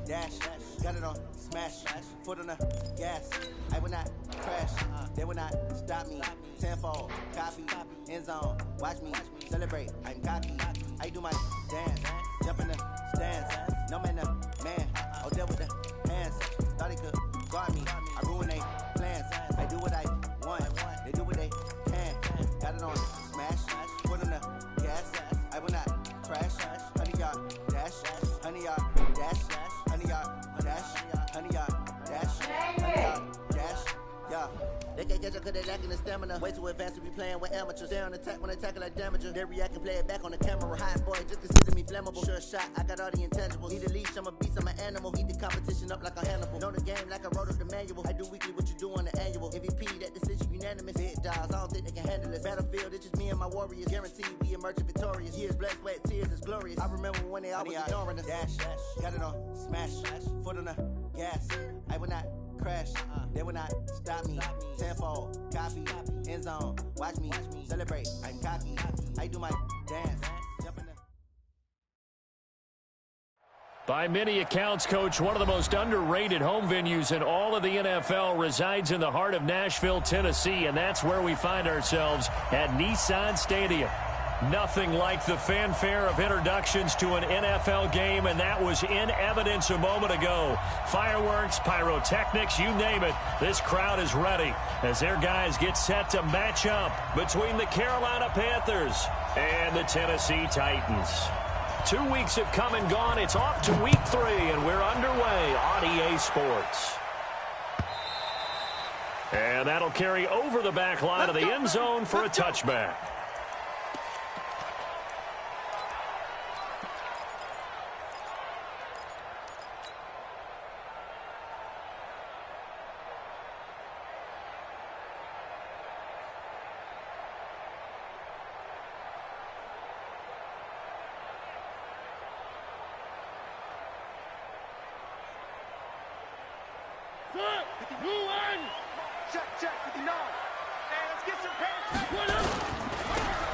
dash. Got it on smash, foot on the gas. I will not crash, they will not stop me. Tenfold, copy, end zone, watch me celebrate. I'm cocky, I do my dance, jump in the stands. No man, man, oh there with the hands. Thought he could guard me, I ruin they plans. I do what I want, they do what they can. Got it on smash, foot on the gas. I will not crash, 100-yard dash, 100-yard dash, 100-yard dash, 100-yard dash, 100-yard dash, yeah. They can't catch up cause they lacking the stamina. Way too advanced to be playing with amateurs. They on attack when they tackle like damager. They react and play it back on the camera. Hot boy, just consider me flammable. Sure shot, I got all the intangibles. Need a leash, I'm a beast, I'm an animal. Eat the competition up like a Hannibal. Know the game like I wrote up the manual. I do weekly what you do on the annual. MVP, that decision unanimous. Big dogs, I don't think they can handle it. Battlefield, it's just me and my warriors. Guaranteed we emerge victorious. Years, blood, sweat, tears, is glorious. I remember when they always ignoring us. Dash, got it on smash, foot on the gas. I will not crash, they will not stop me. Tenfold, copy, end zone, watch me celebrate. I'm cocky, I do my dance. By many accounts, Coach, one of the most underrated home venues in all of the NFL resides in the heart of Nashville, Tennessee, and that's where we find ourselves at Nissan Stadium. Nothing like the fanfare of introductions to an NFL game, and that was in evidence a moment ago. Fireworks, pyrotechnics, you name it, this crowd is ready as their guys get set to match up between the Carolina Panthers and the Tennessee Titans. 2 weeks have come and gone. It's off to week 3, and we're underway on EA Sports. And that'll carry over the back line of the end zone for a touchback.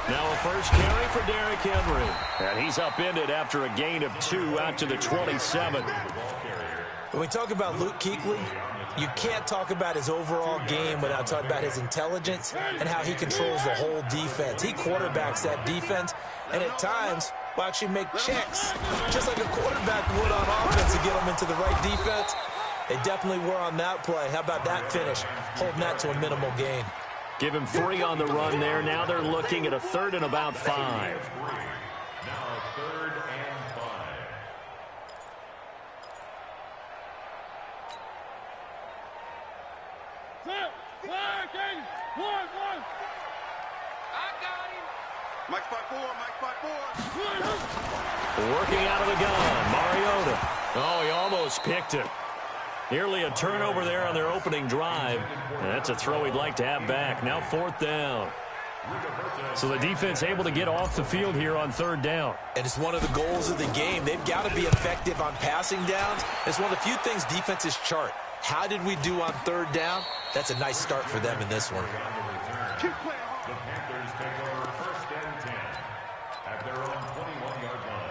Now a first carry for Derrick Henry. And he's upended after a gain of 2 out to the 27. When we talk about Luke Kuechly, you can't talk about his overall game without talking about his intelligence and how he controls the whole defense. He quarterbacks that defense, and at times will actually make checks, just like a quarterback would on offense to get them into the right defense. They definitely were on that play. How about that finish? Holding that to a minimal gain. Give him 3 on the run there. Now they're looking at a 3rd and about 5. Now 3rd and 5. I got him. Mike spot 4, Mike spot 4. Working out of the gun, Mariota. Oh, he almost picked it. Nearly a turnover there on their opening drive. And that's a throw he'd like to have back. Now 4th down. So the defense able to get off the field here on 3rd down. And it's one of the goals of the game. They've got to be effective on passing downs. It's one of the few things defenses chart. How did we do on 3rd down? That's a nice start for them in this one. The Panthers take over 1st and 10 at their own 21-yard line.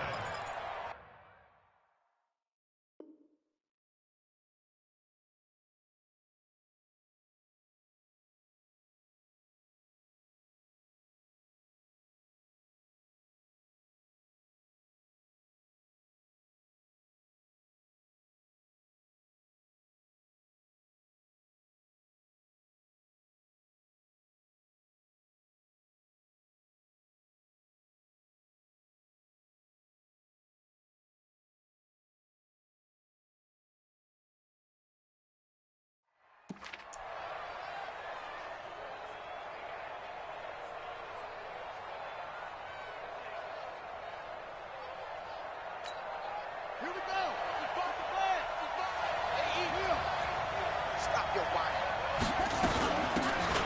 Here we go. Just bump the flag. Hey, him. Stop your whining.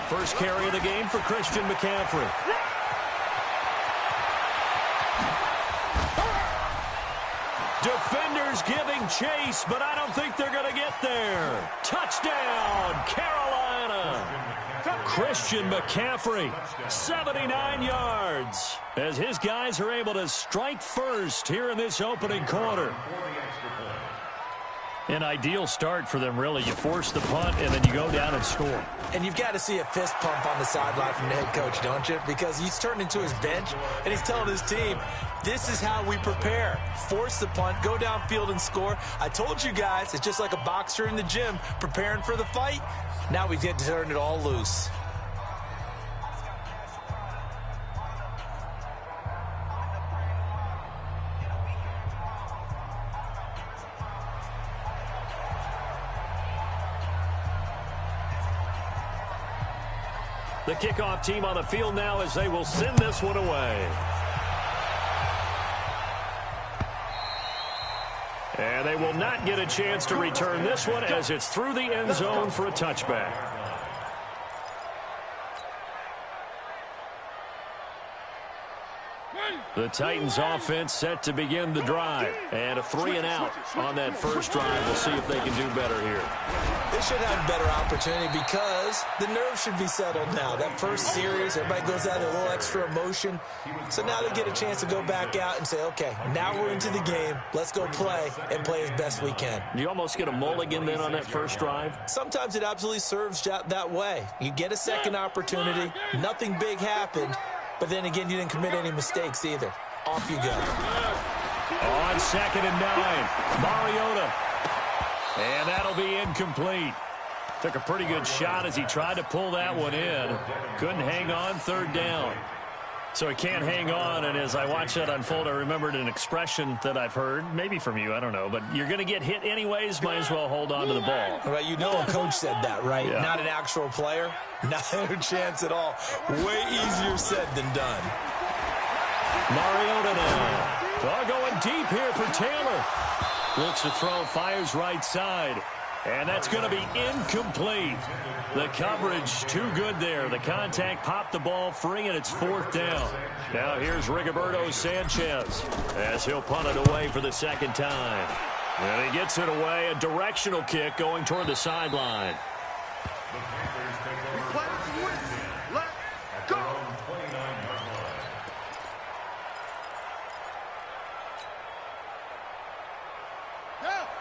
First carry of the game for Christian McCaffrey. Defenders giving chase, but I don't think they're going to get there. Touchdown, Carolina. Christian McCaffrey, 79 yards, as his guys are able to strike first here in this opening quarter. An ideal start for them, really. You force the punt, and then you go down and score. And you've got to see a fist pump on the sideline from the head coach, don't you? Because he's turned into his bench, and he's telling his team, this is how we prepare. Force the punt, go downfield and score. I told you guys, it's just like a boxer in the gym preparing for the fight. Now we get to turn it all loose. The kickoff team on the field now as they will send this one away. And they will not get a chance to return this one as it's through the end zone for a touchback. The Titans offense set to begin the drive. And a 3-and-out on that first drive. We'll see if they can do better here. They should have a better opportunity because the nerves should be settled now. That first series, everybody goes out a little extra emotion. So now they get a chance to go back out and say, okay, now we're into the game. Let's go play and play as best we can. You almost get a mulligan then on that first drive? Sometimes it absolutely serves that way. You get a second opportunity. Nothing big happened. But then again, you didn't commit any mistakes either. Off you go. On 2nd and 9, Mariota. And that'll be incomplete. Took a pretty good shot as he tried to pull that one in. Couldn't hang on, 3rd down. So he can't hang on, and as I watched that unfold, I remembered an expression that I've heard, maybe from you, I don't know, but you're going to get hit anyways, might as well hold on to the ball. Well, you know a coach said that, right? Yeah. Not an actual player. Not a chance at all. Way easier said than done. Mariota now. Well, going deep here for Taylor. Looks to throw, fires right side. And that's going to be incomplete. The coverage too good there. The contact popped the ball free, and it's 4th down. Now here's Rigoberto Sanchez as he'll punt it away for the 2nd time. And he gets it away. A directional kick going toward the sideline. Let's go.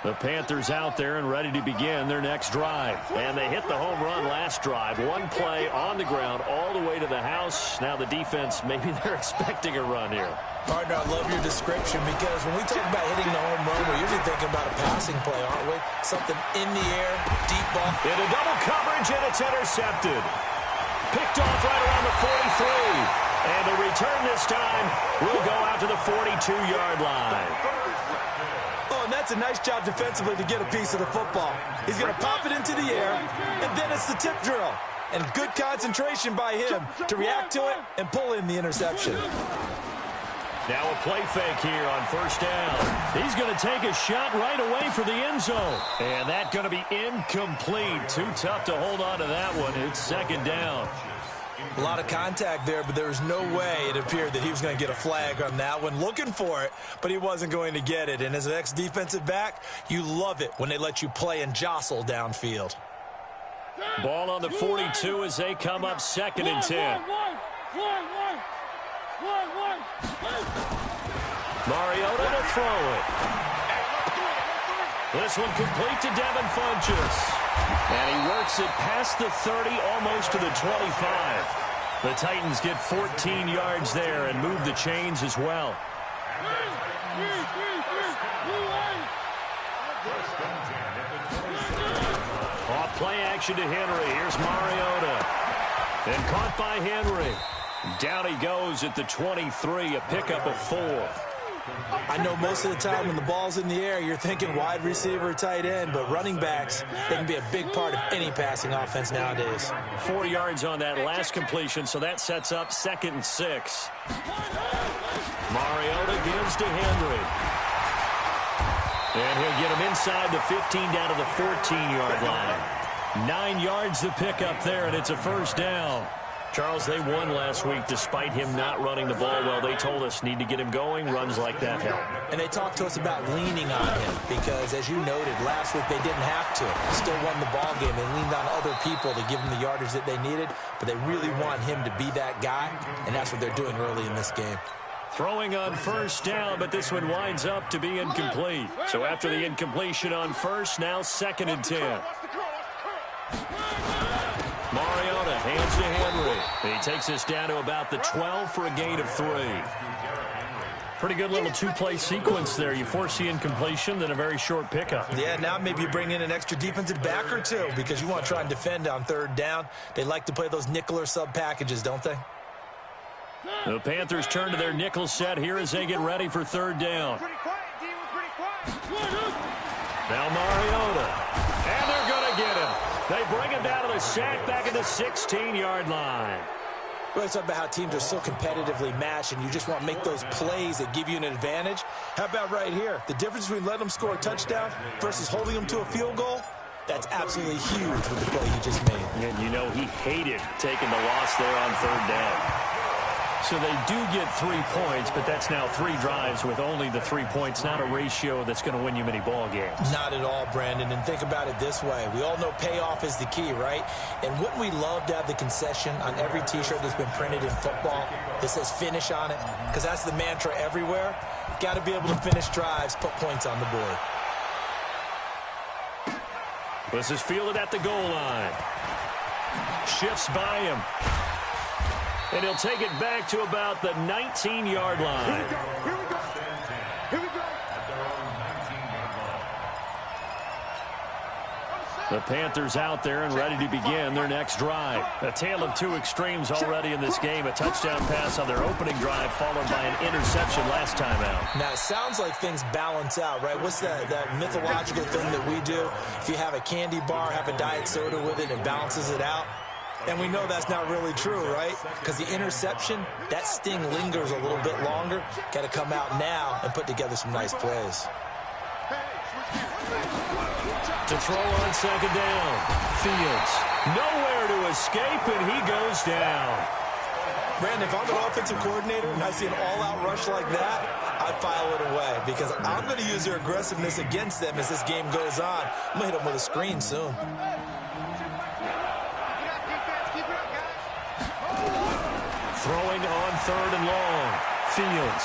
The Panthers out there and ready to begin their next drive. And they hit the home run last drive. One play on the ground all the way to the house. Now the defense, maybe they're expecting a run here. Partner, I love your description because when we talk about hitting the home run, we're usually thinking about a passing play, aren't we? Something in the air, deep ball. Into double coverage, and it's intercepted. Picked off right around the 43. And the return this time will go out to the 42-yard line. And that's a nice job defensively to get a piece of the football. He's going to pop it into the air, and then it's the tip drill. And good concentration by him to react to it and pull in the interception. Now a play fake here on 1st down. He's going to take a shot right away for the end zone. And that's going to be incomplete. Too tough to hold on to that one. It's 2nd down. A lot of contact there, but there was no way it appeared that he was going to get a flag on that one. Looking for it, but he wasn't going to get it. And as an ex-defensive back, you love it when they let you play and jostle downfield. Ball on the 42 as they come up 2nd and 10. Mariota to throw it. This one complete to Devin Funchess. And he works it past the 30, almost to the 25. The Titans get 14 yards there and move the chains as well. Off play action to Henry. Here's Mariota. And caught by Henry. Down he goes at the 23, a pickup of 4. I know most of the time when the ball's in the air, you're thinking wide receiver, tight end, but running backs, they can be a big part of any passing offense nowadays. 4 yards on that last completion, so that sets up 2nd and 6. Mariota gives to Henry. And he'll get him inside the 15 down to the 14-yard line. 9 yards to pick up there, and it's a 1st down. Charles, they won last week despite him not running the ball well. They told us need to get him going. Runs like that help. And they talked to us about leaning on him because, as you noted, last week they didn't have to. Still won the ball game. They leaned on other people to give them the yardage that they needed, but they really want him to be that guy, and that's what they're doing early in this game. Throwing on first down, but this one winds up to be incomplete. So after the incompletion on first, now 2nd and 10. Mariota hands to Henry. He takes us down to about the 12 for a gain of 3. Pretty good little two-play sequence there. You force the incompletion, then a very short pickup. Yeah, now maybe you bring in an extra defensive back or two because you want to try and defend on 3rd down. They like to play those nickel or sub packages, don't they? The Panthers turn to their nickel set here as they get ready for 3rd down. Now Mariota. And they're going to get him. They bring him down to the sack back at the 16-yard line. We always talk about how teams are so competitively matched, and you just want to make those plays that give you an advantage. How about right here? The difference between letting them score a touchdown versus holding them to a field goal, that's absolutely huge with the play he just made. And you know he hated taking the loss there on 3rd down. So they do get 3 points, but that's now 3 drives with only the 3 points, not a ratio that's going to win you many ball games. Not at all, Brandon. And think about it this way. We all know payoff is the key, right? And wouldn't we love to have the concession on every T-shirt that's been printed in football that says finish on it? Because that's the mantra everywhere. Got to be able to finish drives, put points on the board. This is fielded at the goal line. Shifts by him. And he'll take it back to about the 19-yard line. The Panthers out there and ready to begin their next drive. A tale of 2 extremes already in this game. A touchdown pass on their opening drive followed by an interception last time out. Now, it sounds like things balance out, right? What's that mythological thing that we do? If you have a candy bar, have a diet soda with it, it balances it out. And we know that's not really true, right? Because the interception, that sting lingers a little bit longer. Got to come out now and put together some nice plays. To throw on 2nd down. Fields nowhere to escape, and he goes down. Brandon, if I'm an offensive coordinator and I see an all-out rush like that, I file it away because I'm going to use their aggressiveness against them as this game goes on. I'm going to hit them with a screen soon. Throwing on 3rd and long. Fields.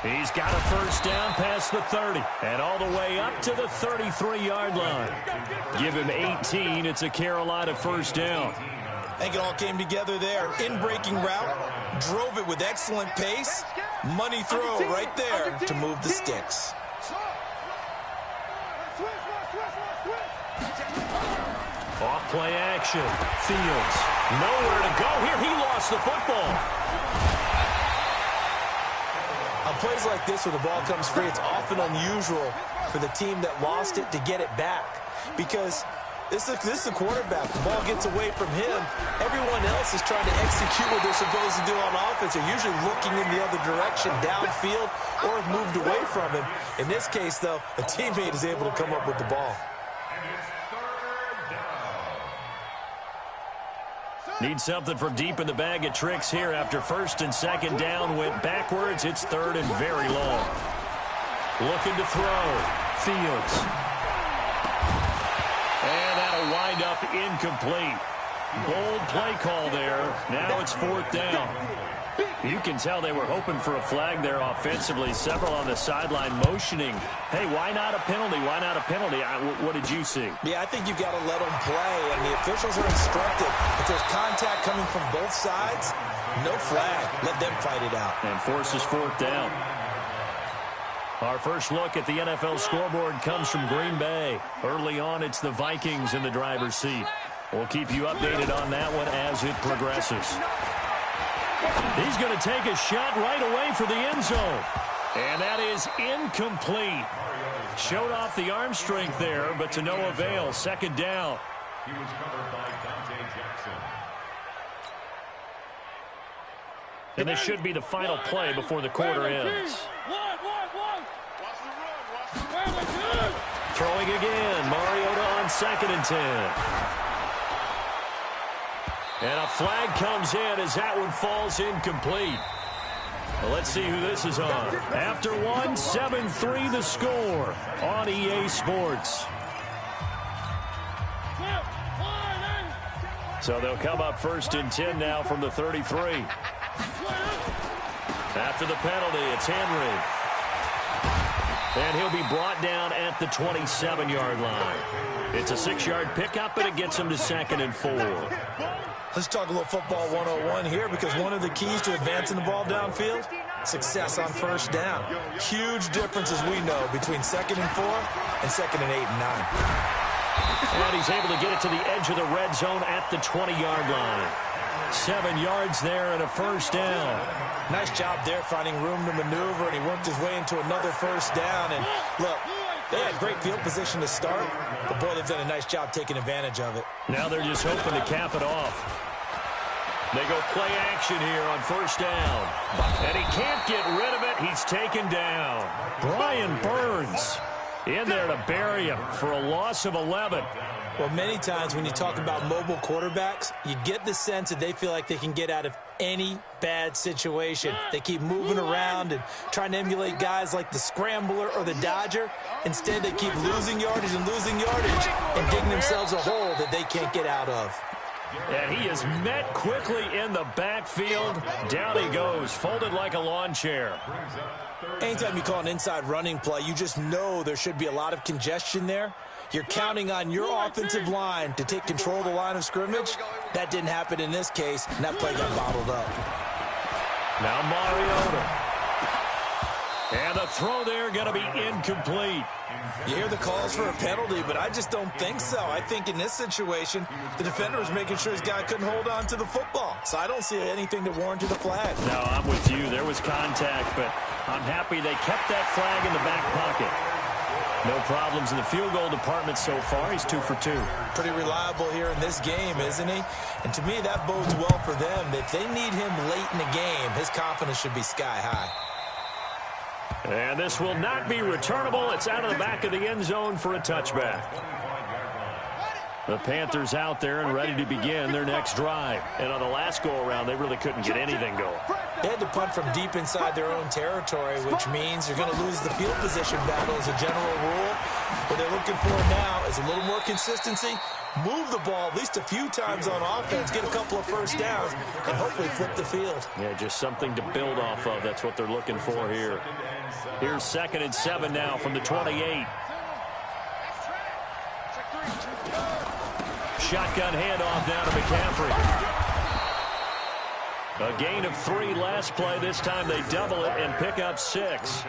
He's got a first down past the 30 and all the way up to the 33-yard line. Give him 18. It's a Carolina first down. I think it all came together there. In-breaking route. Drove it with excellent pace. Money throw right there to move the sticks. Off play action. Fields. Nowhere to go here. He lost the football. On plays like this where the ball comes free, it's often unusual for the team that lost it to get it back. Because this is the quarterback. The ball gets away from him. Everyone else is trying to execute what they're supposed to do on offense. They're usually looking in the other direction, downfield, or have moved away from him. In this case, though, a teammate is able to come up with the ball. Need something from deep in the bag of tricks here after 1st and 2nd down went backwards. It's 3rd and very long. Looking to throw. Fields. And that'll wind up incomplete. Bold play call there. Now it's 4th down. You can tell they were hoping for a flag there offensively. Several on the sideline motioning. Hey, why not a penalty? Why not a penalty? What did you see? Yeah, I think you've got to let them play, and the officials are instructed. If there's contact coming from both sides, no flag. Let them fight it out. And forces 4th down. Our first look at the NFL scoreboard comes from Green Bay. Early on, it's the Vikings in the driver's seat. We'll keep you updated on that one as it progresses. He's going to take a shot right away for the end zone. And that is incomplete. Showed off the arm strength there, but to no avail. 2nd down. He was covered by Dante Jackson. And this should be the final play before the quarter ends. Throwing again. Mariota on 2nd and 10. And a flag comes in as that one falls incomplete. Well, let's see who this is on. After one, 7-3 the score on EA Sports. So they'll come up 1st and 10 now from the 33. After the penalty, it's Henry. And he'll be brought down at the 27-yard line. It's a 6-yard pickup, and it gets him to 2nd and 4. Let's talk a little football 101 here, because one of the keys to advancing the ball downfield, success on first down. Huge difference, as we know, between 2nd and 4 and 2nd and 8 and 9. And he's able to get it to the edge of the red zone at the 20-yard line. 7 yards there and a first down. Nice job there finding room to maneuver, and he worked his way into another first down. And look, they had great field position to start, but boy, they've done a nice job taking advantage of it. Now they're just hoping to cap it off. They go play action here on first down. And he can't get rid of it. He's taken down. Brian Burns in there to bury him for a loss of 11. Well, many times when you talk about mobile quarterbacks, you get the sense that they feel like they can get out of any bad situation. They keep moving around and trying to emulate guys like the Scrambler or the Dodger. Instead, they keep losing yardage and digging themselves a hole that they can't get out of. And he is met quickly in the backfield. Down he goes, folded like a lawn chair. Anytime you call an inside running play, you just know there should be a lot of congestion there. You're counting on your offensive line to take control of the line of scrimmage. That didn't happen in this case, and that play got bottled up. Now Mariota. And the throw there going to be incomplete. You hear the calls for a penalty, but I just don't think so. I think in this situation, the defender was making sure his guy couldn't hold on to the football. So I don't see anything to warrant the flag. No, I'm with you. There was contact, but I'm happy they kept that flag in the back pocket. No problems in the field goal department so far. He's 2 for 2. Pretty reliable here in this game, isn't he? And to me, that bodes well for them. If they need him late in the game, his confidence should be sky high. And this will not be returnable. It's out of the back of the end zone for a touchback. The Panthers out there and ready to begin their next drive. And on the last go-around, they really couldn't get anything going. They had to punt from deep inside their own territory, which means you're going to lose the field position battle as a general rule. What they're looking for now is a little more consistency, move the ball at least a few times on offense, get a couple of first downs, and hopefully flip the field. Yeah, just something to build off of. That's what they're looking for here. Here's 2nd and 7 now from the 28. Shotgun handoff down to McCaffrey. A gain of 3 last play. This time they double it and pick up 6.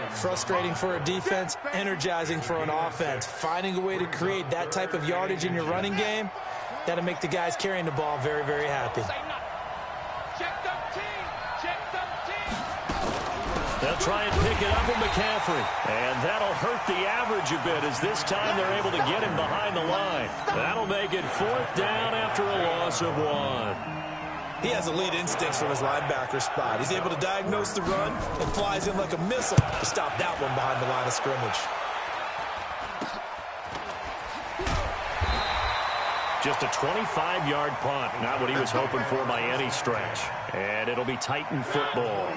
Frustrating for a defense, energizing for an offense. Finding a way to create that type of yardage in your running game, that'll make the guys carrying the ball very, very happy. They'll try and pick it up with McCaffrey. And that'll hurt the average a bit as this time they're able to get him behind the line. That'll make it 4th down after a loss of 1. He has elite instincts from his linebacker spot. He's able to diagnose the run and flies in like a missile to stop that one behind the line of scrimmage. Just a 25-yard punt. Not what he was hoping for by any stretch. And it'll be Titan football.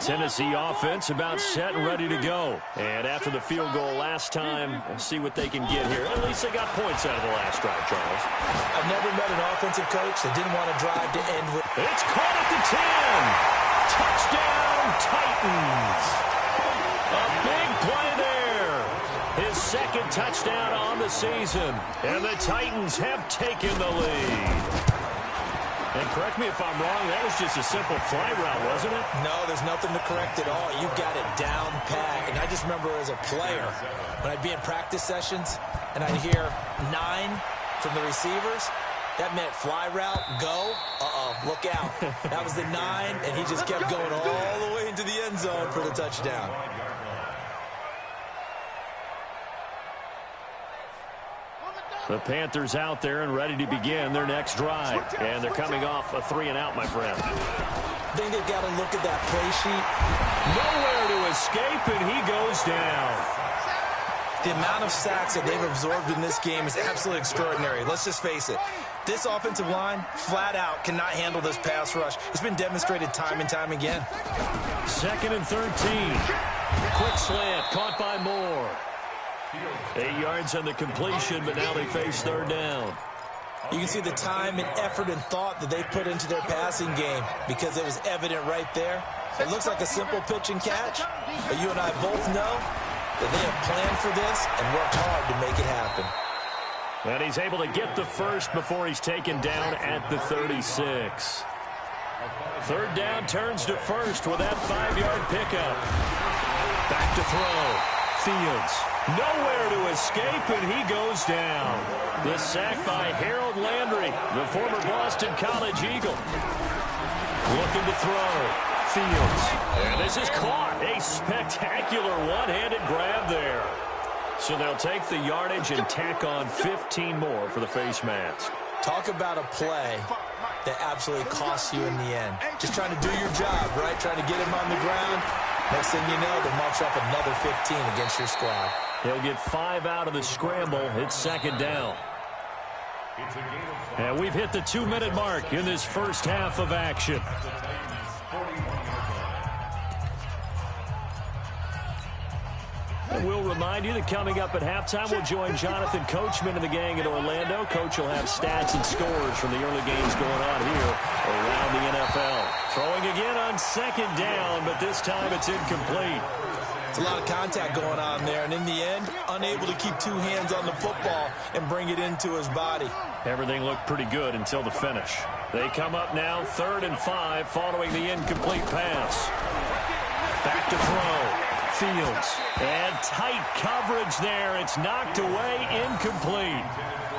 Tennessee offense about set and ready to go. And after the field goal last time, we'll see what they can get here. At least they got points out of the last drive, Charles. I've never met an offensive coach that didn't want to drive to end with. It's caught at the 10. Touchdown, Titans. A big play there. His 2nd touchdown on the season. And the Titans have taken the lead. And correct me if I'm wrong, that was just a simple fly route, wasn't it? No, there's nothing to correct at all. You've got it down pat. And I just remember as a player, when I'd be in practice sessions and I'd hear 9 from the receivers, that meant fly route, go, look out. That was the 9, and he just kept going all the way into the end zone for the touchdown. The Panthers out there and ready to begin their next drive. And they're coming off a 3-and-out, my friend. I think they've got to look at that play sheet. Nowhere to escape, and he goes down. The amount of sacks that they've absorbed in this game is absolutely extraordinary. Let's just face it. This offensive line, flat out, cannot handle this pass rush. It's been demonstrated time and time again. 2nd and 13. Quick slant, caught by Moore. 8 yards on the completion, but now they face 3rd down. You can see the time and effort and thought that they put into their passing game because it was evident right there. It looks like a simple pitch and catch, but you and I both know that they have planned for this and worked hard to make it happen. And he's able to get the first before he's taken down at the 36. Third down turns to first with that 5-yard pickup. Back to throw. Fields nowhere to escape, and he goes down. The sack by Harold Landry, the former Boston College Eagle. Looking to throw. Fields. And this is caught. A spectacular one-handed grab there. So they'll take the yardage and tack on 15 more for the face mask. Talk about a play that absolutely costs you in the end. Just trying to do your job, right? Trying to get him on the ground. Next thing you know, they'll march up another 15 against your squad. He'll get 5 out of the scramble. It's second down. And we've hit the 2-minute mark in this first half of action. And we'll remind you that coming up at halftime, we'll join Jonathan Coachman and the gang in Orlando. Coach will have stats and scores from the early games going on here around the NFL. Throwing again on second down, but this time it's incomplete. It's a lot of contact going on there, and in the end, unable to keep 2 hands on the football and bring it into his body. Everything looked pretty good until the finish. They come up now 3rd and 5 following the incomplete pass. Back to throw. Fields. And tight coverage there. It's knocked away, incomplete.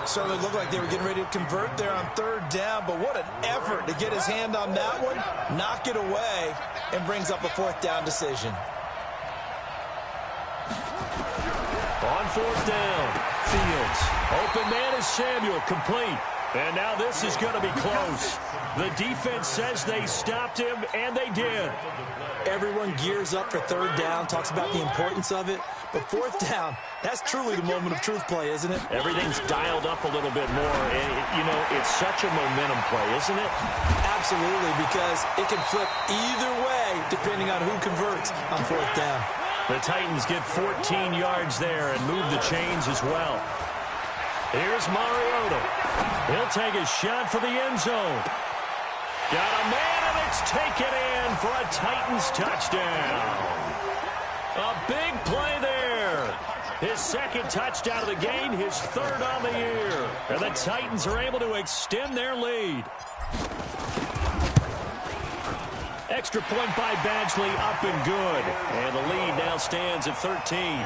Certainly looked like they were getting ready to convert there on 3rd down, but what an effort to get his hand on that one, knock it away, and brings up a 4th down decision. On 4th down, Fields. Open man is Samuel, complete. And now this is going to be close. The defense says they stopped him, and they did. Everyone gears up for 3rd down, talks about the importance of it. But 4th down, that's truly the moment of truth play, isn't it? Everything's dialed up a little bit more. And, you know, it's such a momentum play, isn't it? Absolutely, because it can flip either way depending on who converts on 4th down. The Titans get 14 yards there and move the chains as well. Here's Mariota. He'll take a shot for the end zone. Got a man, and it's taken in for a Titans touchdown. A big play there. His 2nd touchdown of the game, his 3rd on the year. And the Titans are able to extend their lead. Extra point by Badgley, up and good. And the lead now stands at 13.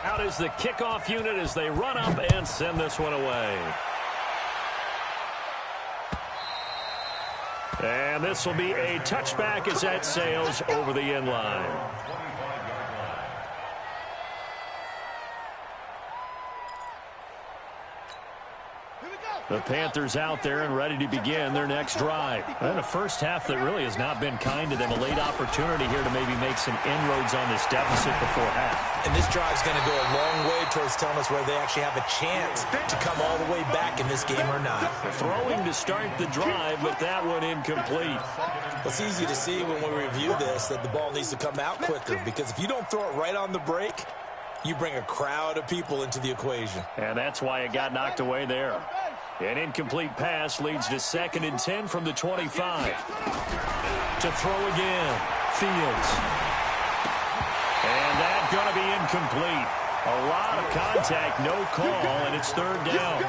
Out is the kickoff unit as they run up and send this one away. And this will be a touchback as that sails over the end line. The Panthers out there and ready to begin their next drive. And a first half that really has not been kind to them. A late opportunity here to maybe make some inroads on this deficit before half. And this drive's going to go a long way towards telling us whether they actually have a chance to come all the way back in this game or not. Throwing to start the drive, but that one incomplete. It's easy to see when we review this that the ball needs to come out quicker, because if you don't throw it right on the break, you bring a crowd of people into the equation. And that's why it got knocked away there. An incomplete pass leads to 2nd and 10 from the 25. To throw again. Fields. And that's going to be incomplete. A lot of contact, no call, and it's 3rd down.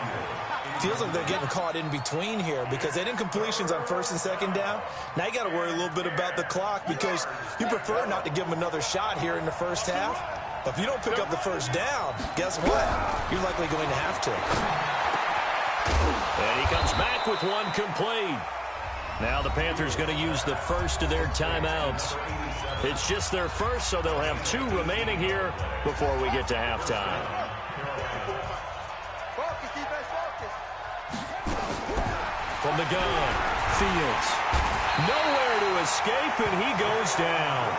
Feels like they're getting caught in between here because they did incompletions on 1st and 2nd down. Now you got to worry a little bit about the clock because you prefer not to give them another shot here in the first half. But if you don't pick up the 1st down, guess what? You're likely going to have to. And he comes back with one complete. Now the Panthers going to use the first of their timeouts. It's just their first, so they'll have 2 remaining here before we get to halftime. From the gun, Fields. Nowhere to escape, and he goes down.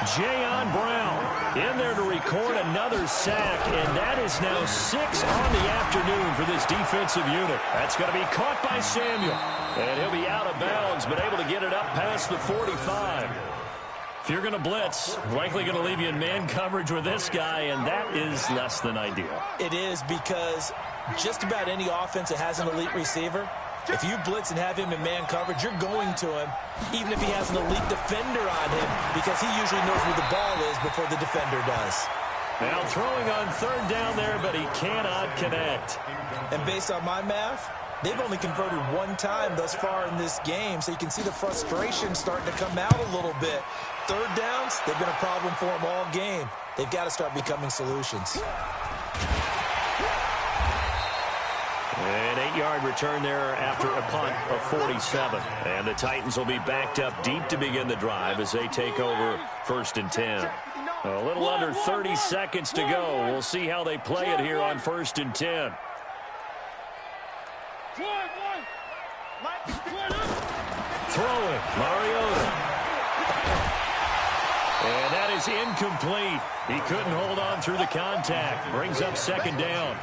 Jayon Brown in there to record another sack, and that is now 6 on the afternoon for this defensive unit. That's going to be caught by Samuel, and he'll be out of bounds, but able to get it up past the 45. If you're going to blitz, likely going to leave you in man coverage with this guy, and that is less than ideal. It is, because just about any offense that has an elite receiver, if you blitz and have him in man coverage, you're going to him, even if he has an elite defender on him, because he usually knows where the ball is before the defender does. Now throwing on third down there, but he cannot connect. And based on my math, they've only converted one time thus far in this game, so you can see the frustration starting to come out a little bit. Third downs, they've been a problem for them all game. They've got to start becoming solutions. An 8-yard return there after a punt of 47. And the Titans will be backed up deep to begin the drive as they take over 1st and 10. A little under 30 seconds to go. We'll see how they play it here on 1st and 10. Throwing, Mariota. And that is incomplete. He couldn't hold on through the contact. Brings up 2nd down.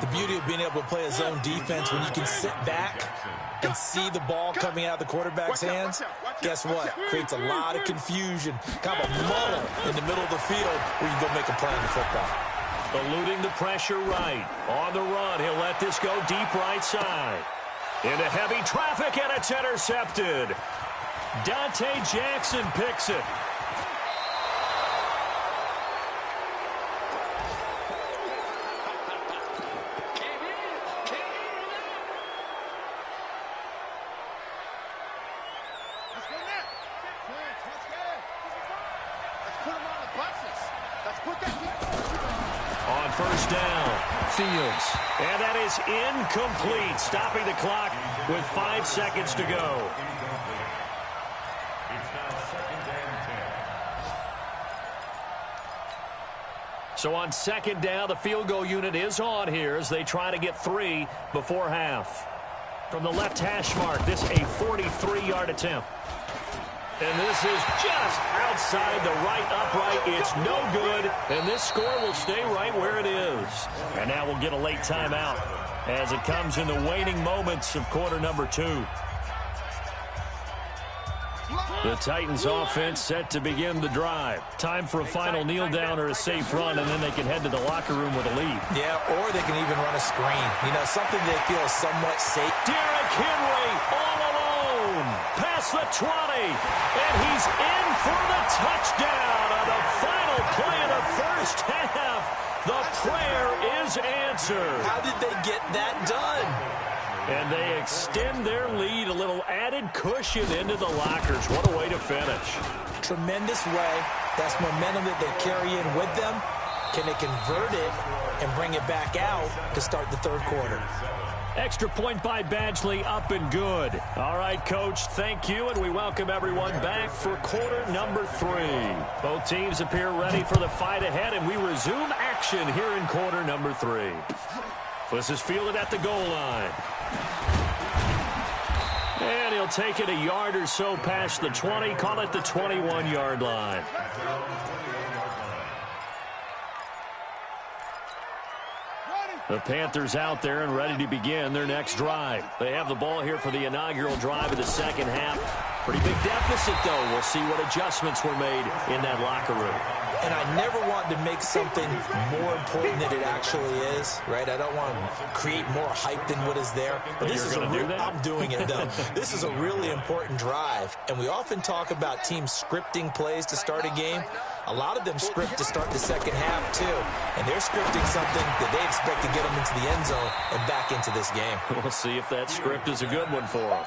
The beauty of being able to play a zone defense when you can sit back and see the ball coming out of the quarterback's hands, guess what? Creates a lot of confusion, kind of a muddle in the middle of the field where you can go make a play on the football. Eluding the pressure right. On the run, he'll let this go deep right side. Into heavy traffic, and it's intercepted. Dante Jackson picks it. On 1st down, Fields. And that is incomplete, stopping the clock with 5 seconds to go. It's now 2nd and 10. So on 2nd down, the field goal unit is on here as they try to get 3 before half. From the left hash mark, this a 43-yard attempt. And this is just outside the right upright. It's no good, and this score will stay right where it is. And now we'll get a late timeout as it comes in the waning moments of quarter number 2. The Titans offense set to begin the drive. Time for a final kneel down or a safe run, and then they can head to the locker room with a lead. Yeah, or they can even run a screen. You know, something they feel is somewhat safe. Derrick Henry all alone past the 20, and he's in for the touchdown on the final play of the first half. The prayer is answered. How did they get that done? And they extend their lead, a little added cushion into the lockers. What a way to finish. Tremendous way. That's momentum that they carry in with them. Can they convert it and bring it back out to start the 3rd quarter? Extra point by Badgley, up and good. All right, Coach, thank you, and we welcome everyone back for quarter number 3. Both teams appear ready for the fight ahead, and we resume action here in quarter number 3. This is fielded at the goal line. And he'll take it a yard or so past the 20, call it the 21-yard line. The Panthers out there and ready to begin their next drive. They have the ball here for the inaugural drive of the 2nd half. Pretty big deficit, though. We'll see what adjustments were made in that locker room. And I never want to make something more important than it actually is, right? I don't want to create more hype than what is there. But this is I'm doing it, though. This is a really important drive. And we often talk about teams scripting plays to start a game. A lot of them script to start the 2nd half, too. And they're scripting something that they expect to get them into the end zone and back into this game. We'll see if that script is a good one for them.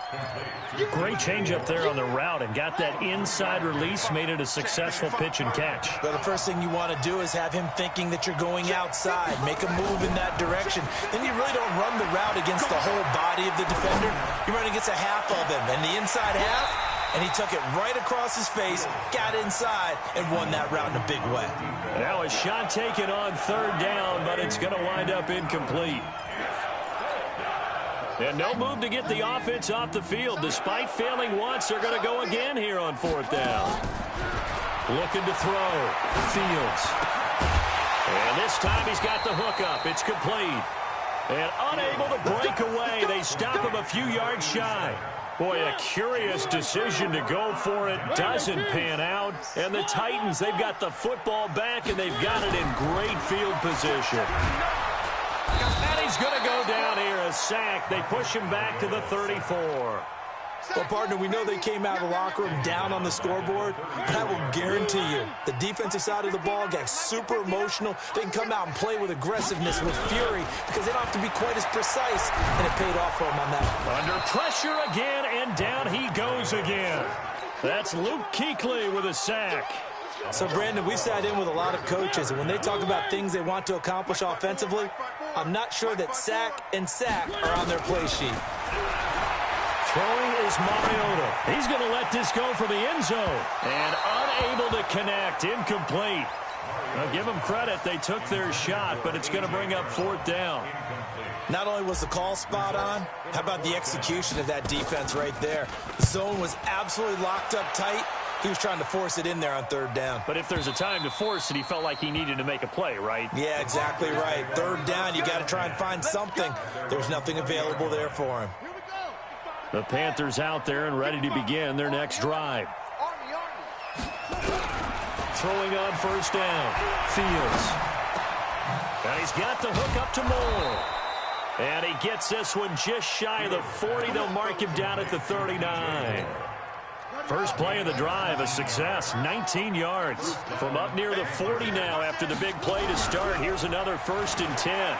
Great change up there on the route and got that inside release, made it a successful pitch and catch. But the first thing you want to do is have him thinking that you're going outside, make a move in that direction. Then you really don't run the route against the whole body of the defender. You run against a half of him, and the inside half, and he took it right across his face, got inside, and won that route in a big way. Now a shot taken on 3rd down, but it's going to wind up incomplete. And no move to get the offense off the field. Despite failing once, they're going to go again here on 4th down. Looking to throw. Fields. And this time he's got the hook up. It's complete. And unable to break away. They stop him a few yards shy. Boy, a curious decision to go for it. Doesn't pan out. And the Titans, they've got the football back, and they've got it in great field position. And he's going to go down here, a sack. They push him back to the 34. Well, partner, we know they came out of the locker room down on the scoreboard, but I will guarantee you the defensive side of the ball got super emotional. They can come out and play with aggressiveness, with fury, because they don't have to be quite as precise, and it paid off for them on that. Under pressure again, and down he goes again. That's Luke Kuechly with a sack. So, Brandon, we sat in with a lot of coaches, and when they talk about things they want to accomplish offensively, I'm not sure that sack and sack are on their play sheet. Throwing is Mariota. He's going to let this go for the end zone. And unable to connect. Incomplete. I'll give them credit. They took their shot, but it's going to bring up 4th down. Not only was the call spot on, how about the execution of that defense right there? The zone was absolutely locked up tight. He was trying to force it in there on 3rd down. But if there's a time to force it, he felt like he needed to make a play, right? Yeah, exactly right. 3rd down, you got to try and find something. There's nothing available there for him. The Panthers out there and ready to begin their next drive. Throwing on 1st down. Fields. And he's got the hook up to Moore. And he gets this one just shy of the 40. They'll mark him down at the 39. First play of the drive, a success, 19 yards. From up near the 40 now after the big play to start. Here's another 1st and 10.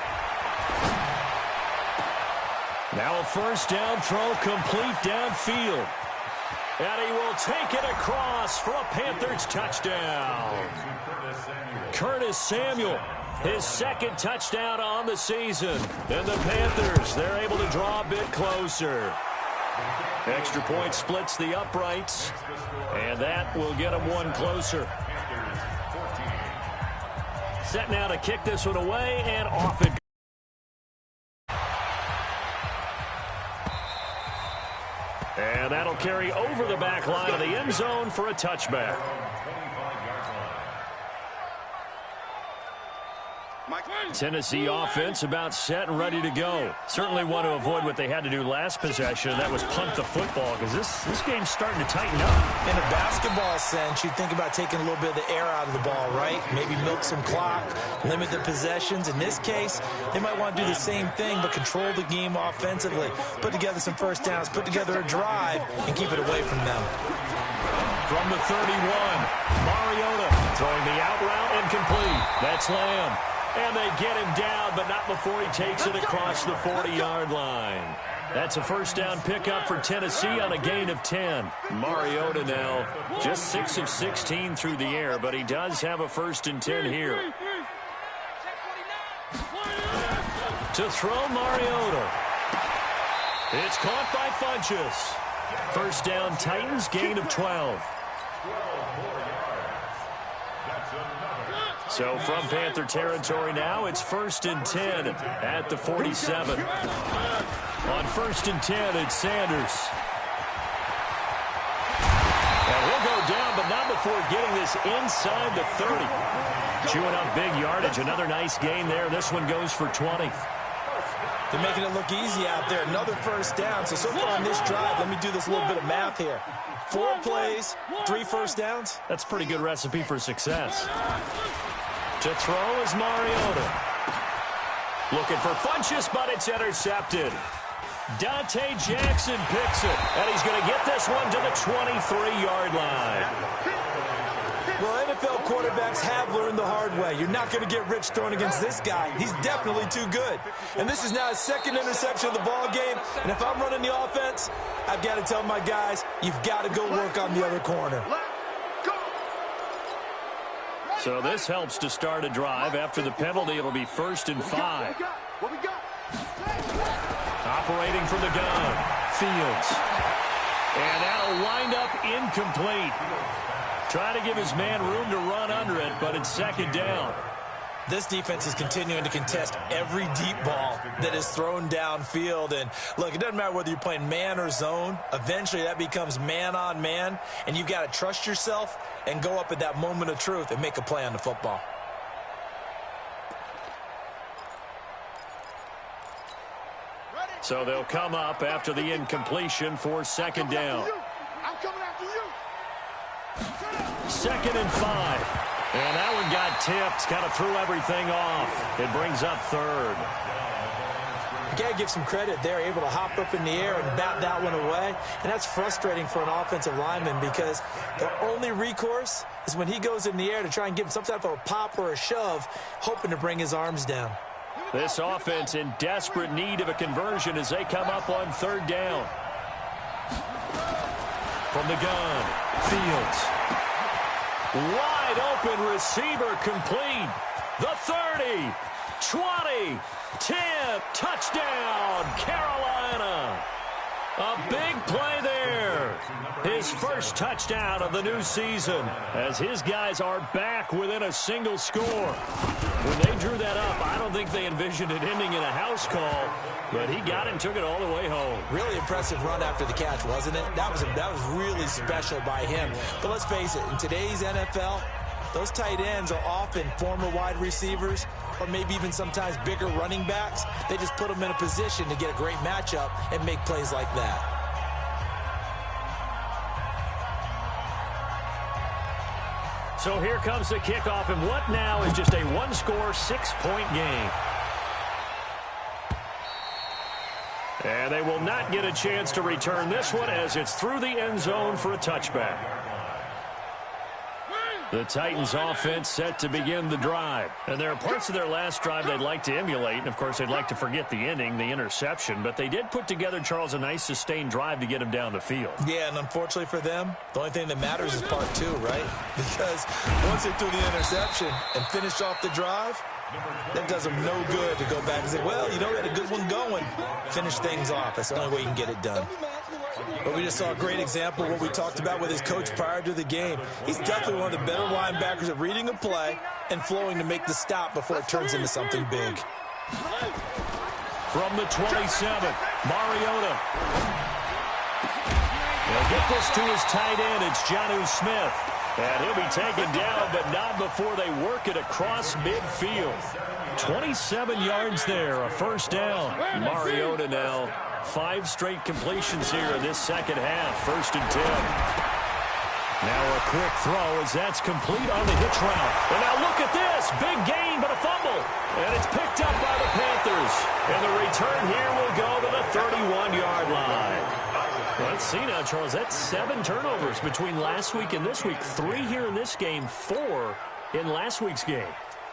Now a 1st down throw complete downfield. And he will take it across for a Panthers touchdown. Curtis Samuel, his 2nd touchdown on the season. And the Panthers, they're able to draw a bit closer. Extra point splits the uprights. And that will get them one closer. Set now to kick this one away, and off it goes. And that'll carry over the back line of the end zone for a touchback. Tennessee offense about set and ready to go. Certainly want to avoid what they had to do last possession, and that was punt the football, because this game's starting to tighten up. In a basketball sense, you think about taking a little bit of the air out of the ball, right? Maybe milk some clock, limit the possessions. In this case, they might want to do the same thing, but control the game offensively. Put together some 1st downs, put together a drive, and keep it away from them. From the 31, Mariota throwing the out route incomplete. That's Lamb. And they get him down, but not before he takes it across the 40-yard line. That's a 1st down pickup for Tennessee on a gain of 10. Mariota now just 6 of 16 through the air, but he does have a 1st and 10 here. To throw Mariota. It's caught by Funchess. 1st down Titans, gain of 12. So from Panther territory now, it's 1st and 10 at the 47. On 1st and 10, it's Sanders. And he'll go down, but not before getting this inside the 30. Chewing up big yardage. Another nice gain there. This one goes for 20. They're making it look easy out there. Another 1st down. So far on this drive, let me do this little bit of math here. 4 plays, 3 1st downs. That's a pretty good recipe for success. To throw is Mariota. Looking for Funchess, but it's intercepted. Dante Jackson picks it, and he's going to get this one to the 23-yard line. Well, NFL quarterbacks have learned the hard way. You're not going to get rich throwing against this guy. He's definitely too good. And this is now his 2nd interception of the ball game. And if I'm running the offense, I've got to tell my guys, you've got to go work on the other corner. So this helps to start a drive. After the penalty, it'll be 1st and 5. Operating from the gun, Fields. And that'll wind up incomplete. Trying to give his man room to run under it, but it's 2nd down. This defense is continuing to contest every deep ball that is thrown downfield. And look, it doesn't matter whether you're playing man or zone. Eventually that becomes man on man, and you've got to trust yourself and go up at that moment of truth and make a play on the football. So they'll come up after the incompletion for second down. I'm coming after you. 2nd and 5. And that one got tipped, kind of threw everything off. It brings up 3rd. You got to give some credit. They're able to hop up in the air and bat that one away. And that's frustrating for an offensive lineman because their only recourse is when he goes in the air to try and give him some type of a pop or a shove, hoping to bring his arms down. This offense in desperate need of a conversion as they come up on 3rd down. From the gun, Fields. Wide open receiver complete. The 30, 20, 10, touchdown, Carolina. A big play there. His first touchdown of the new season as his guys are back within a single score. When they drew that up, I don't think they envisioned it ending in a house call, but he got it and took it all the way home. Really impressive run after the catch, wasn't it? That was really special by him. But let's face it, in today's NFL, those tight ends are often former wide receivers or maybe even sometimes bigger running backs. They just put them in a position to get a great matchup and make plays like that. So here comes the kickoff, and what now is just a one-score, 6-point game. And they will not get a chance to return this one as it's through the end zone for a touchback. The Titans offense set to begin the drive. And there are parts of their last drive they'd like to emulate. And, of course, they'd like to forget the ending, the interception. But they did put together, Charles, a nice sustained drive to get him down the field. Yeah, and unfortunately for them, the only thing that matters is part 2, right? Because once they threw the interception and finished off the drive, that does them no good to go back and say, well, you know, we had a good one going. Finish things off. That's the only way you can get it done. But we just saw a great example of what we talked about with his coach prior to the game. He's definitely one of the better linebackers at reading a play and flowing to make the stop before it turns into something big. From the 27, Mariota. He'll get this to his tight end. It's Jonnu Smith. And he'll be taken down, but not before they work it across midfield. 27 yards there, a first down. Mariota now. 5 straight completions here in this second half. 1st and 10. Now a quick throw as that's complete on the hitch route. And now look at this. Big gain, but a fumble. And it's picked up by the Panthers. And the return here will go to the 31-yard line. Let's see now, Charles. That's 7 turnovers between last week and this week. 3 here in this game, 4 in last week's game.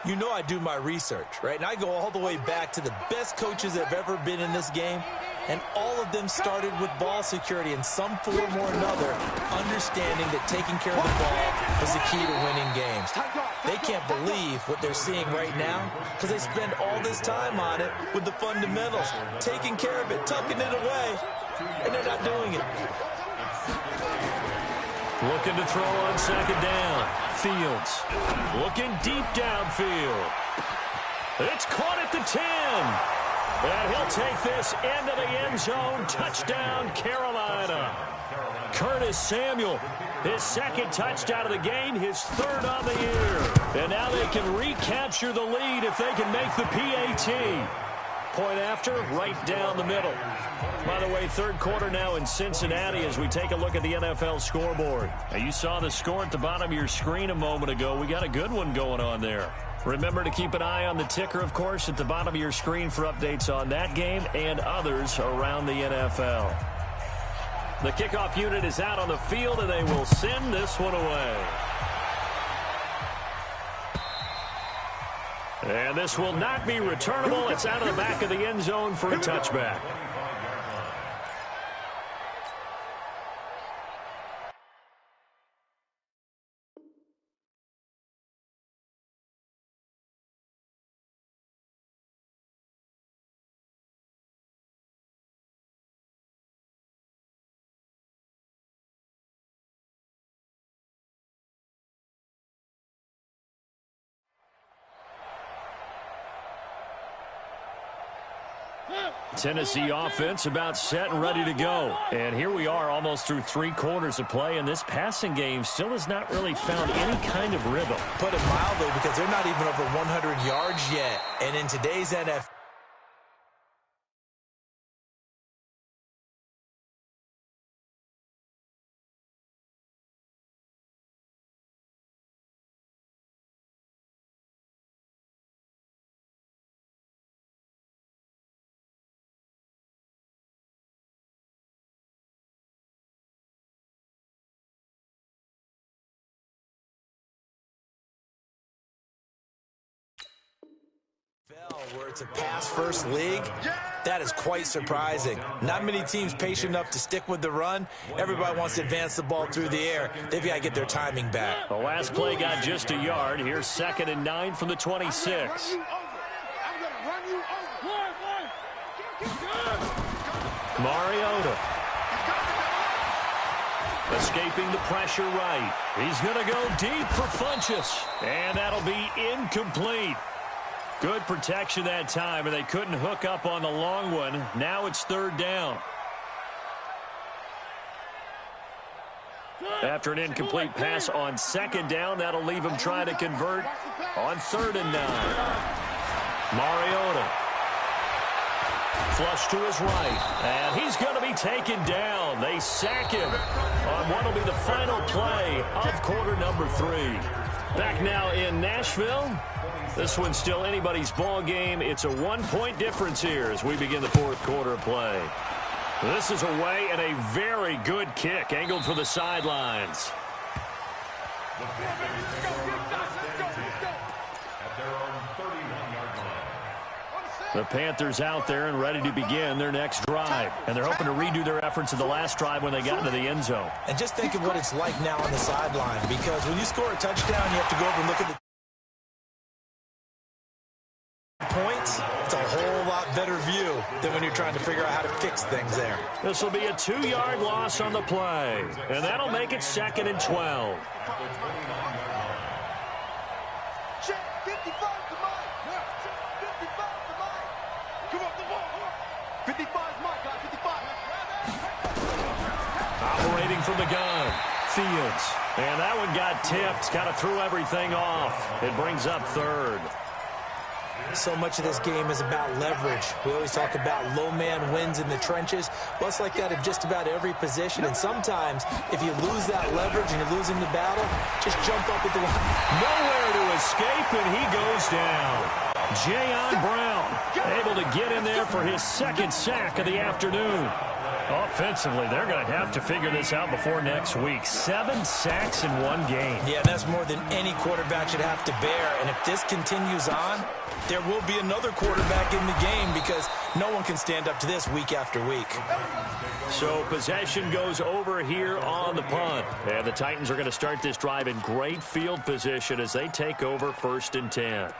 You know I do my research, right? And I go all the way back to the best coaches that have ever been in this game. And all of them started with ball security in some form or another, understanding that taking care of the ball was the key to winning games. They can't believe what they're seeing right now because they spend all this time on it with the fundamentals, taking care of it, tucking it away, and they're not doing it. Looking to throw on second down. Fields looking deep downfield. It's caught at the 10. And he'll take this into the end zone. Touchdown, Carolina. Curtis Samuel, his 2nd touchdown of the game, his 3rd on the year. And now they can recapture the lead if they can make the PAT. Point after, right down the middle. By the way, 3rd quarter now in Cincinnati as we take a look at the NFL scoreboard. Now, you saw the score at the bottom of your screen a moment ago. We got a good one going on there. Remember to keep an eye on the ticker, of course, at the bottom of your screen for updates on that game and others around the NFL. The kickoff unit is out on the field, and they will send this one away. And this will not be returnable. It's out of the back of the end zone for a touchback. Tennessee offense about set and ready to go. And here we are almost through 3 quarters of play, and this passing game still has not really found any kind of rhythm. Put it mildly, because they're not even over 100 yards yet. And in today's NFL, where it's a pass-first league, that is quite surprising. Not many teams patient enough to stick with the run. Everybody wants to advance the ball through the air. They've got to get their timing back. The last play got just a yard. Here's 2nd and 9 from the 26. Mariota. Escaping the pressure right. He's going to go deep for Funchess. And that'll be incomplete. Good protection that time, and they couldn't hook up on the long one. Now it's 3rd down. After an incomplete pass on 2nd down, that'll leave him trying to convert on 3rd and 9. Mariota. Flush to his right, and he's going to be taken down. They sack him on what will be the final play of quarter number 3. Back now in Nashville. This one's still anybody's ball game. It's a 1-point difference here as we begin the 4th quarter of play. This is away, and a very good kick angled for the sidelines. The Panthers out there and ready to begin their next drive. And they're hoping to redo their efforts in the last drive when they got into the end zone. And just think of what it's like now on the sideline, because when you score a touchdown, you have to go over and look at the points. It's a whole lot better view than when you're trying to figure out how to fix things there. This will be a 2-yard loss on the play, and that'll make it 2nd and 12. Operating from the gun, Fields. And that one got tipped, kind of threw everything off. It brings up 3rd. So much of this game is about leverage. We always talk about low man wins in the trenches. Well, it's like that at just about every position. And sometimes, if you lose that leverage and you're losing the battle, just jump up at the line. Nowhere to escape, and he goes down. Jayon Brown able to get in there for his 2nd sack of the afternoon. Offensively, they're going to have to figure this out before next week. 7 sacks in 1 game. Yeah, that's more than any quarterback should have to bear. And if this continues on, there will be another quarterback in the game, because no one can stand up to this week after week. So possession goes over here on the punt. And the Titans are going to start this drive in great field position as they take over 1st and 10.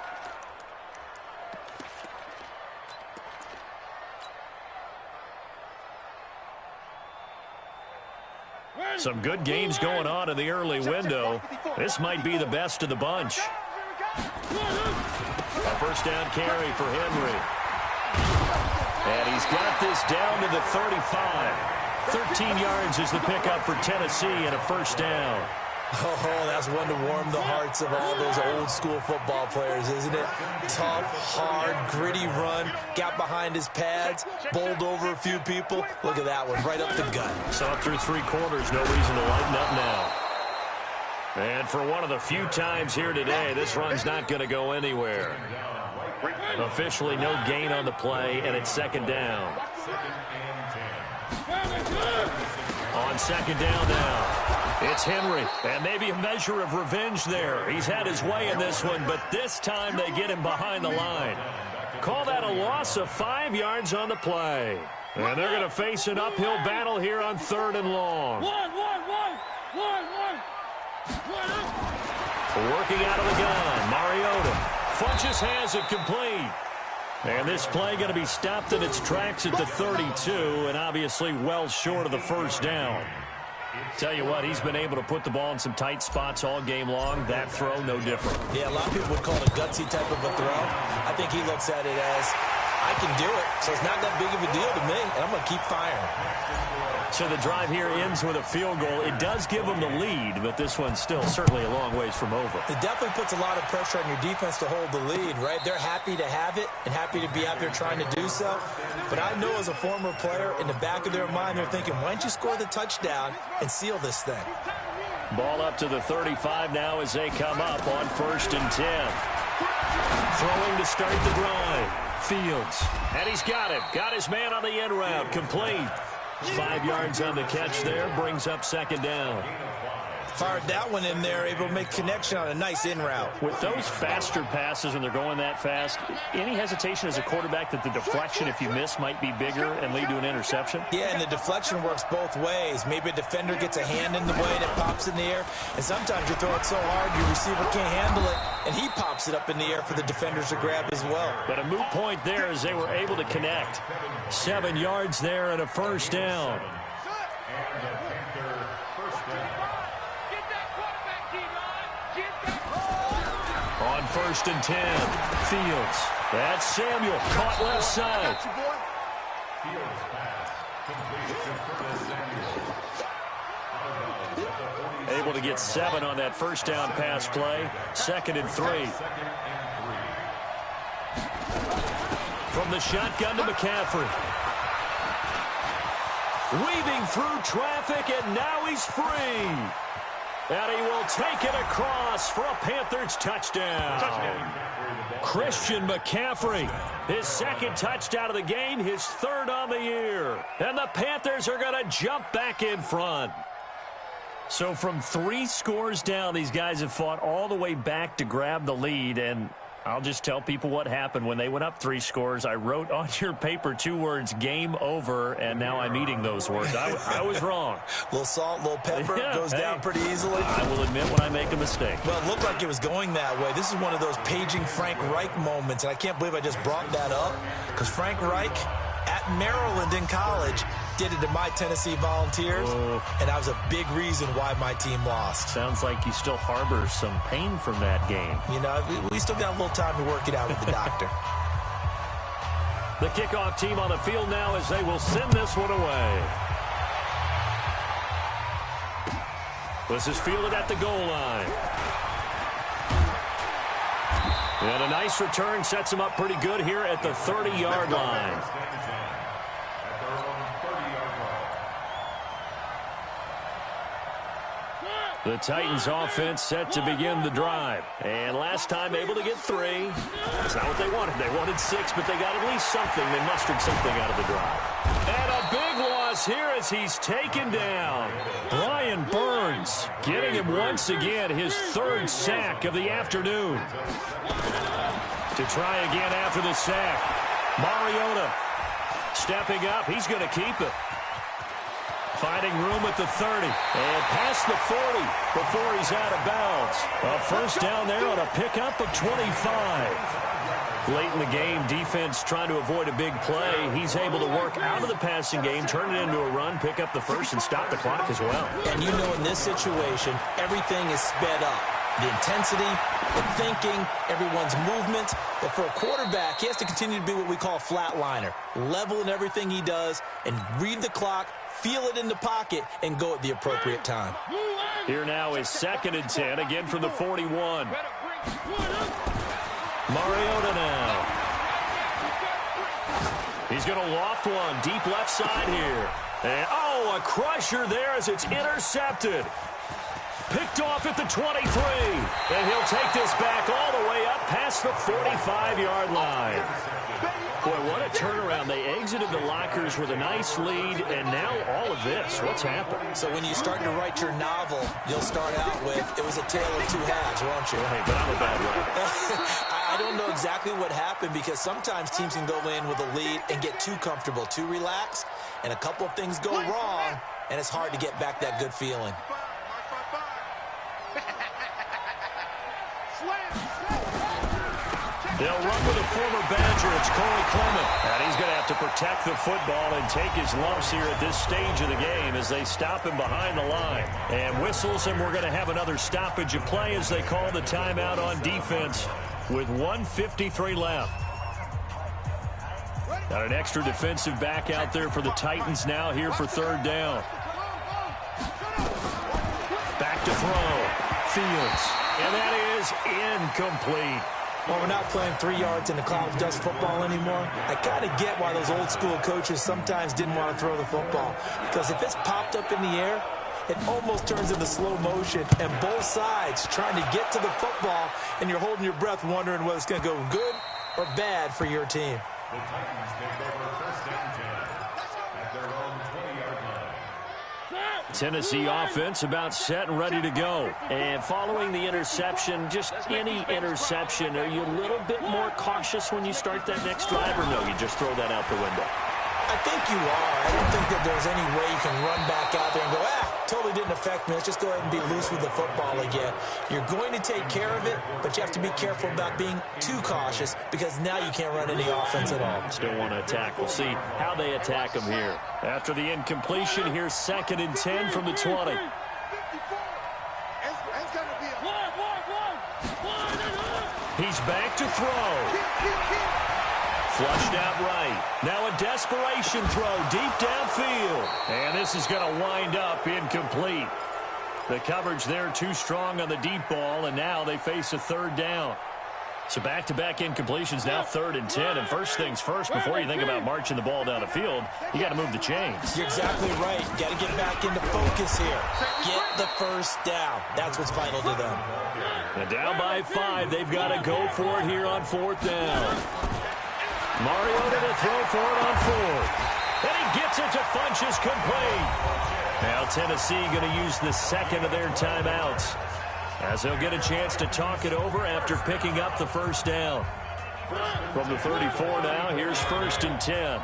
Some good games going on in the early window. This might be the best of the bunch. A 1st down carry for Henry. And he's got this down to the 35. 13 yards is the pickup for Tennessee and a 1st down. Oh, that's one to warm the hearts of all those old school football players, isn't it? Tough, hard, gritty run, got behind his pads, bowled over a few people. Look at that one, right up the gut. So up through 3 quarters, no reason to lighten up now. And for one of the few times here today, this run's not going to go anywhere. Officially no gain on the play, and it's 2nd down. On 2nd down now. It's Henry, and maybe a measure of revenge there. He's had his way in this one, but this time they get him behind the line. Call that a loss of 5 yards on the play. And they're going to face an uphill battle here on 3rd and long. Working out of the gun, Mariota. Funchess has it complete. And this play going to be stopped in its tracks at the 32, and obviously well short of the 1st down. Tell you what, he's been able to put the ball in some tight spots all game long. That throw, no different. Yeah, a lot of people would call it a gutsy type of a throw. I think he looks at it as, I can do it, so it's not that big of a deal to me, and I'm going to keep firing. So the drive here ends with a field goal. It does give them the lead, but this one's still certainly a long ways from over. It definitely puts a lot of pressure on your defense to hold the lead, right? They're happy to have it and happy to be out there trying to do so. But I know as a former player, in the back of their mind, they're thinking, why don't you score the touchdown and seal this thing? Ball up to the 35 now as they come up on 1st and 10. Throwing to start the drive. Fields. And he's got him. Got his man on the end route. Complete. 5 yards on the catch there. Brings up 2nd down. Fired that one in there, able to make connection on a nice in route. With those faster passes when they're going that fast, any hesitation as a quarterback that the deflection, if you miss, might be bigger and lead to an interception? Yeah, and the deflection works both ways. Maybe a defender gets a hand in the way and it pops in the air, and sometimes you throw it so hard your receiver can't handle it, and he pops it up in the air for the defenders to grab as well. But a moot point there as they were able to connect. 7 yards there and a 1st down. On 1st and 10, Fields. That's Samuel, caught left side. Able to get 7 on that 1st down pass play. 2nd and 3. From the shotgun to McCaffrey. Weaving through traffic, and now he's free. And he will take it across for a Panthers touchdown. Christian McCaffrey, his 2nd touchdown of the game, his 3rd on the year. And the Panthers are going to jump back in front. So from 3 scores down, these guys have fought all the way back to grab the lead, and I'll just tell people what happened when they went up 3 scores. I wrote on your paper 2 words, game over, and now I'm eating those words. I was wrong. A little salt, a little pepper, goes down pretty easily. I will admit when I make a mistake. Well, it looked like it was going that way. This is one of those paging Frank Reich moments, and I can't believe I just brought that up, because Frank Reich at Maryland in college did it to my Tennessee Volunteers, and that was a big reason why my team lost. Sounds like you still harbor some pain from that game. You know, we still got a little time to work it out with the doctor. The kickoff team on the field now as they will send this one away. This is fielded at the goal line. And a nice return sets him up pretty good here at the 30-yard line. The Titans offense set to begin the drive. And last time able to get 3. That's not what they wanted. They wanted 6, but they got at least something. They mustered something out of the drive. And a big loss here as he's taken down. Brian Burns getting him once again his 3rd sack of the afternoon. To try again after the sack. Mariota stepping up. He's going to keep it. Finding room at the 30 and past the 40 before he's out of bounds. A 1st down there on a pickup of 25. Late in the game, defense trying to avoid a big play. He's able to work out of the passing game, turn it into a run, pick up the 1st, and stop the clock as well. And you know in this situation, everything is sped up. The intensity, the thinking, everyone's movement. But for a quarterback, he has to continue to be what we call a flatliner. Level in everything he does and read the clock, feel it in the pocket, and go at the appropriate time. Here now is 2nd and 10, again from the 41. Mariota now. He's going to loft one, deep left side here. And, a crusher there as it's intercepted. Picked off at the 23. And he'll take this back all the way up past the 45-yard line. Boy, what a turnaround. They exited the lockers with a nice lead, and now all of this. What's happened? So when you start to write your novel, you'll start out with, it was a tale of 2 halves, won't you? Right, but I'm a bad writer. I don't know exactly what happened because sometimes teams can go in with a lead and get too comfortable, too relaxed, and a couple of things go wrong, and it's hard to get back that good feeling. They'll run with a former Badger. It's Corey Clement. And he's going to have to protect the football and take his lumps here at this stage of the game as they stop him behind the line. And whistles, and we're going to have another stoppage of play as they call the timeout on defense with 1:53 left. Got an extra defensive back out there for the Titans now here for third down. Back to throw. Fields. And that is incomplete. Well, we're not playing 3 yards in the cloud of dust football anymore. I kind of get why those old school coaches sometimes didn't want to throw the football. Because if it's popped up in the air, it almost turns into slow motion. And both sides trying to get to the football, and you're holding your breath wondering whether it's going to go good or bad for your team. The Titans take over first and 10 at their own 20-yard line. Tennessee offense about set and ready to go. And following the interception, just any interception, are you a little bit more cautious when you start that next drive, or no, you just throw that out the window? I think you are. I don't think that there's any way you can run back out there and go, totally didn't affect me. Let's just go ahead and be loose with the football again. You're going to take care of it, but you have to be careful about being too cautious because now you can't run any offense at all. Still want to attack. We'll see how they attack them here. After the incompletion, here's 2nd and 10 from the 20. He's back to throw. Flushed out right. Now a desperation throw deep downfield. And this is going to wind up incomplete. The coverage there too strong on the deep ball, and now they face a third down. So back-to-back incompletions, now 3rd and 10. And first things first, before you think about marching the ball down the field, you got to move the chains. You're exactly right. Got to get back into focus here. Get the first down. That's what's vital to them. And down by 5, they've got to go for it here on 4th down. Mariota to throw for it on 4th. And he gets it to Funchess complete. Now Tennessee going to use the second of their timeouts, as they'll get a chance to talk it over after picking up the first down. From the 34 now, here's 1st and 10.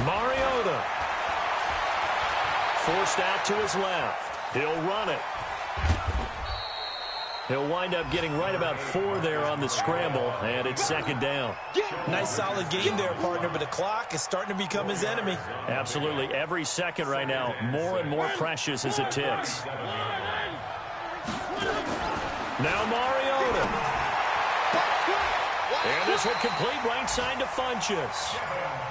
Mariota. Forced out to his left. He'll run it. He'll wind up getting right about 4 there on the scramble, and it's 2nd down. Nice solid game there, partner, but the clock is starting to become his enemy. Absolutely. Every second right now, more and more precious as it ticks. Now Mariota. And this will complete right side to Funchess.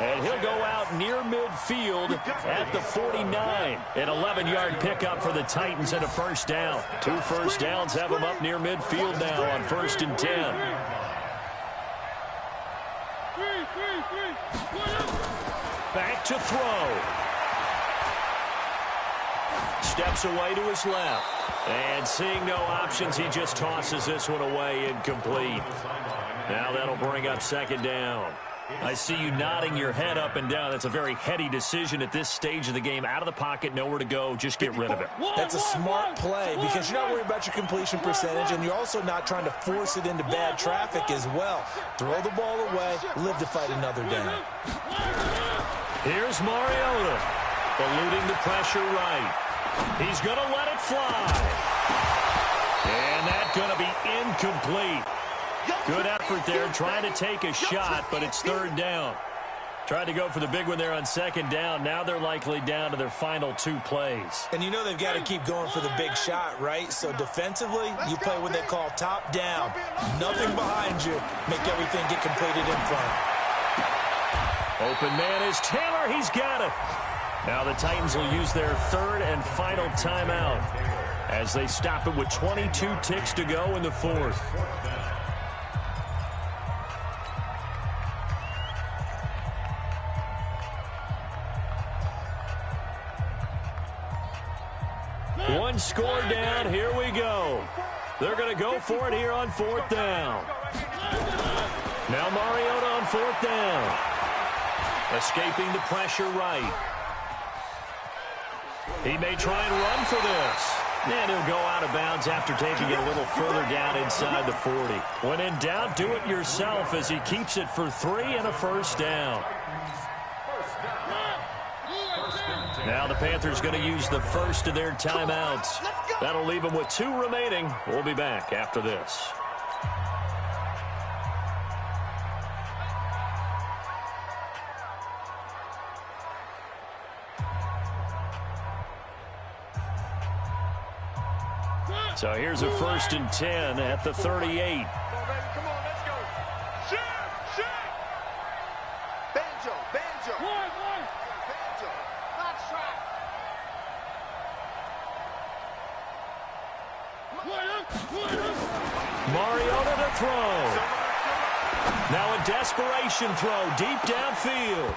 And he'll go out near midfield at the 49. An 11-yard pickup for the Titans and a first down. 2 first downs have them up near midfield now on 1st and 10. Back to throw. Steps away to his left. And seeing no options, he just tosses this one away, incomplete. Now that'll bring up 2nd down. I see you nodding your head up and down. That's a very heady decision at this stage of the game. Out of the pocket, nowhere to go. Just get rid of it. That's a smart play because you're not worried about your completion percentage, and you're also not trying to force it into bad traffic as well. Throw the ball away, live to fight another down. Here's Mariota, eluding the pressure right. He's going to let it fly. And that's going to be incomplete. Good effort there, trying to take a shot, but it's 3rd down. Tried to go for the big one there on 2nd down. Now they're likely down to their final 2 plays. And you know they've got to keep going for the big shot, right? So defensively, you play what they call top down. Nothing behind you. Make everything get completed in front. Open man is Taylor. He's got it. Now the Titans will use their 3rd and final timeout as they stop it with 22 ticks to go in the 4th. One score down. Here we go. They're going to go for it here on 4th down. Now Mariota on 4th down. Escaping the pressure right. He may try and run for this. And he'll go out of bounds after taking it a little further down inside the 40. When in doubt, do it yourself as he keeps it for 3 and a first down. Now the Panthers going to use the first of their timeouts. That'll leave them with 2 remaining. We'll be back after this. So here's a 1st and 10 at the 38. Come on, baby. Come on, let's go. Shoot! Banjo. Banjo. Not strike. Mariota to throw. Now a desperation throw deep downfield.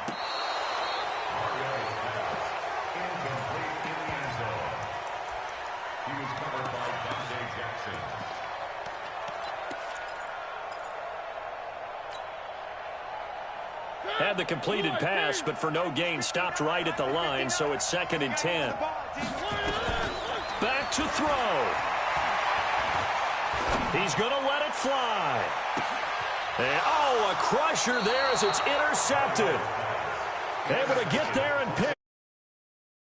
Had the completed pass, but for no gain, stopped right at the line, so it's 2nd and 10. Back to throw. He's going to let it fly. And, oh, a crusher there as it's intercepted. Able to get there and pick